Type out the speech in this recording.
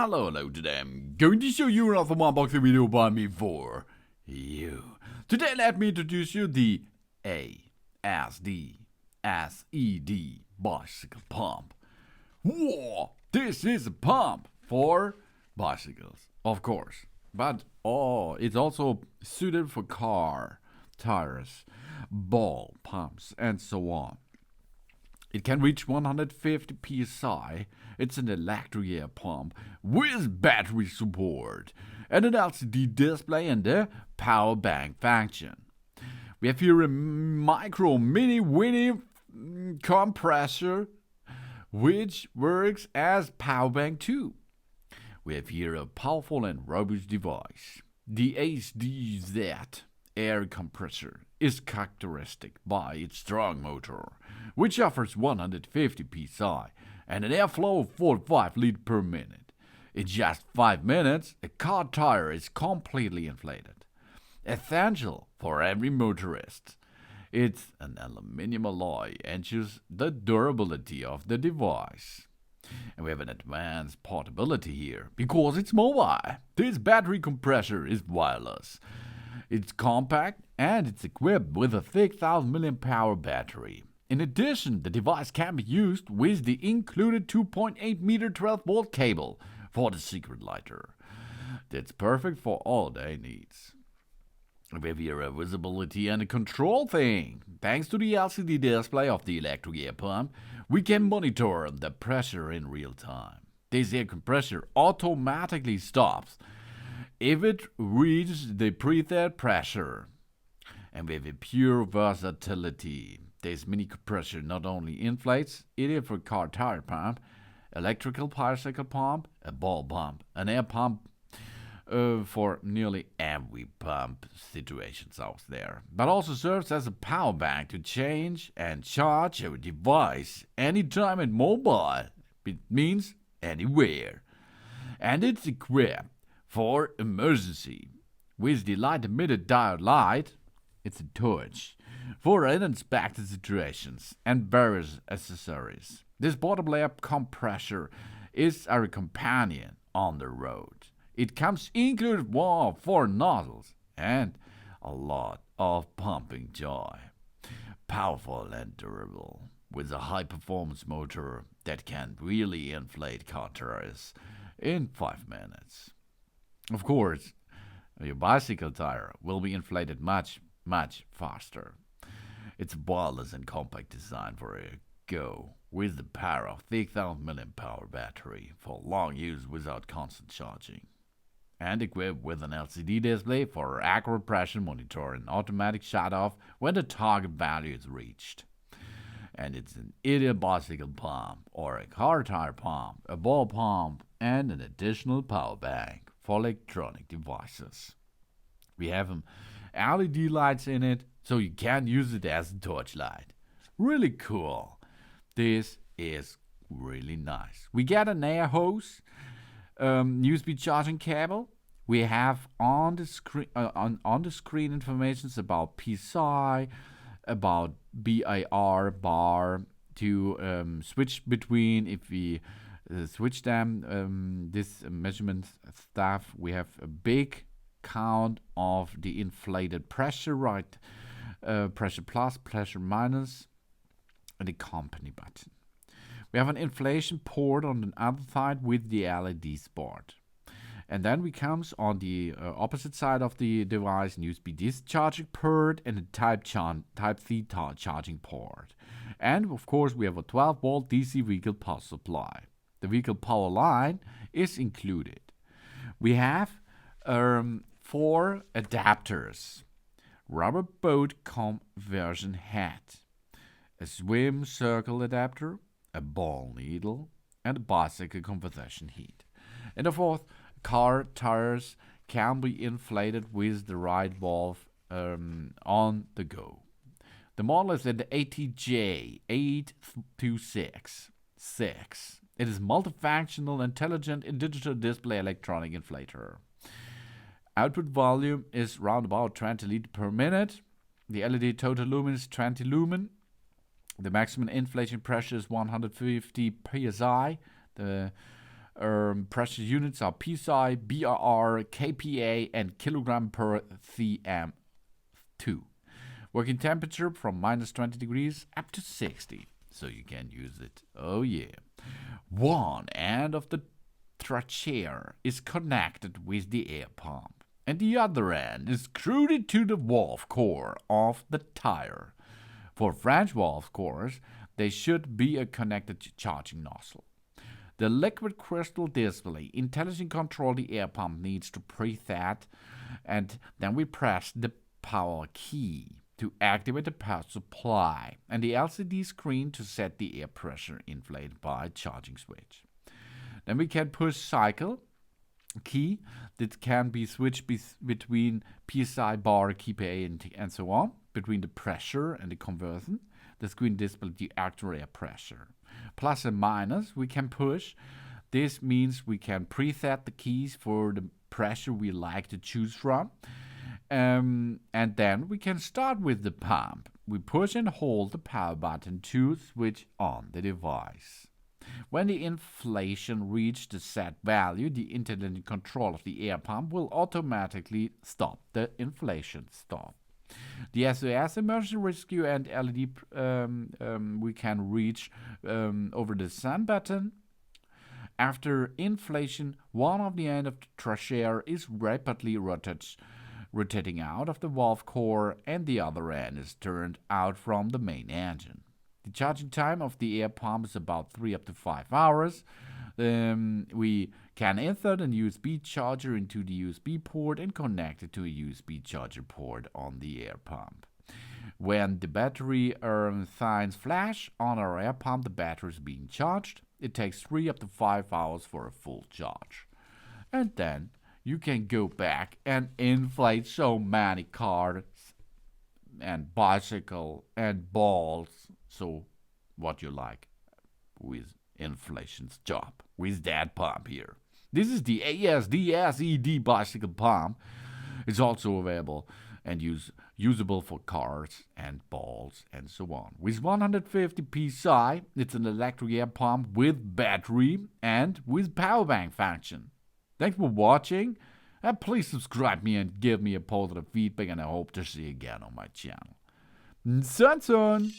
Hello today. I'm going to show you another unboxing video by me for you. Today let me introduce you the Asdsed bicycle pump. Whoa, this is a pump for bicycles, of course. But it's also suited for car, tires, ball pumps, and so on. It can reach 150 psi. It's an electric air pump with battery support and an LCD display and a power bank function. We have here a micro mini winnie compressor which works as power bank too. We have here a powerful and robust device. The Asdsed Air Compressor is characterised by its strong motor, which offers 150 psi and an airflow of 45 liters per minute. In just 5 minutes, a car tire is completely inflated. Essential for every motorist. It's an aluminium alloy ensures the durability of the device. And we have an advanced portability here because it's mobile. This battery compressor is wireless. It's compact and it's equipped with a 6,000 mAh battery. In addition, the device can be used with the included 2.8 meter 12 volt cable for the secret lighter. That's perfect for all day needs. We have here a visibility and a control thing. Thanks to the LCD display of the electric air pump, we can monitor the pressure in real time. This air compressor automatically stops if it reaches the preset pressure. And we have a pure versatility. This mini compressor not only inflates it is for car tire pump, electrical bicycle pump, a ball pump, an air pump for nearly every pump situations out there, but also serves as a power bank to change and charge your device anytime and mobile. It means anywhere. And it's equipped for emergency with the light emitted diode light. It's a torch for unexpected situations and various accessories. This portable air compressor is our companion on the road. It comes included with 4 nozzles and a lot of pumping joy. Powerful and durable, with a high-performance motor that can really inflate car tires in 5 minutes. Of course, your bicycle tire will be inflated much faster. It's a wireless and compact design for a go with the power of 6,000 mAh battery for long use without constant charging. And equipped with an LCD display for accurate pressure monitor and automatic shut-off when the target value is reached. And it's an ideal bicycle pump or a car tire pump, a ball pump, and an additional power bank for electronic devices. We have LED lights in it, so you can use it as a torchlight. Really cool. This is really nice. We get an air hose, USB charging cable. We have on the screen information about PSI, about bar to switch between. If we switch them, this measurement stuff, we have a big count of the inflated pressure, right? Pressure plus, pressure minus, and the company button. We have an inflation port on the other side with the LED spot. And then we comes on the opposite side of the device, an USB discharging port and a Type-C charging port. And of course we have a 12 volt DC vehicle power supply. The vehicle power line is included. We have 4 adapters. Rubber boat conversion head, a swim circle adapter, a ball needle, and a bicycle conversion heat. And the 4th, car tires can be inflated with the right valve on the go. The model is the ATJ8266. It is multifunctional, intelligent, and digital display electronic inflator. Output volume is round about 20 liters per minute. The LED total lumen is 20 lumen. The maximum inflation pressure is 150 psi. The Pressure units are PSI, BRR, kPa, and kilogram per cm2. Working temperature from minus 20 degrees up to 60, so you can use it. Oh yeah. One end of the trachea is connected with the air pump, and the other end is screwed to the valve core of the Tyre. For French valve cores, they should be a connected charging nozzle. The liquid crystal display intelligently control the air pump needs to preset, and then we press the power key to activate the power supply, and the LCD screen to set the air pressure inflated by charging switch. Then we can push cycle key that can be switched between PSI, bar, kPa, and so on, between the pressure and the conversion. The screen displays the actual air pressure. Plus and minus we can push. This means we can preset the keys for the pressure we like to choose from. And then we can start with the pump. We push and hold the power button to switch on the device. When the inflation reaches the set value, the intelligent control of the air pump will automatically stop the inflation stop. The SOS emergency rescue and LED we can reach over the sun button. After inflation, one of the end of the trachea is rapidly rotating out of the valve core, and the other end is turned out from the main engine. The charging time of the air pump is about 3 up to 5 hours. We can insert a USB charger into the USB port and connect it to a USB charger port on the air pump. When the battery signs flash on our air pump, the battery is being charged. It takes 3 up to 5 hours for a full charge. And then you can go back and inflate so many cars and bicycle and balls. So what you like with inflation's job, with that pump here. This is the Asdsed bicycle pump. It's also available and usable for cars and balls and so on. With 150 psi, it's an electric air pump with battery and with power bank function. Thanks for watching. Please subscribe me and give me a positive feedback, and I hope to see you again on my channel. Sun.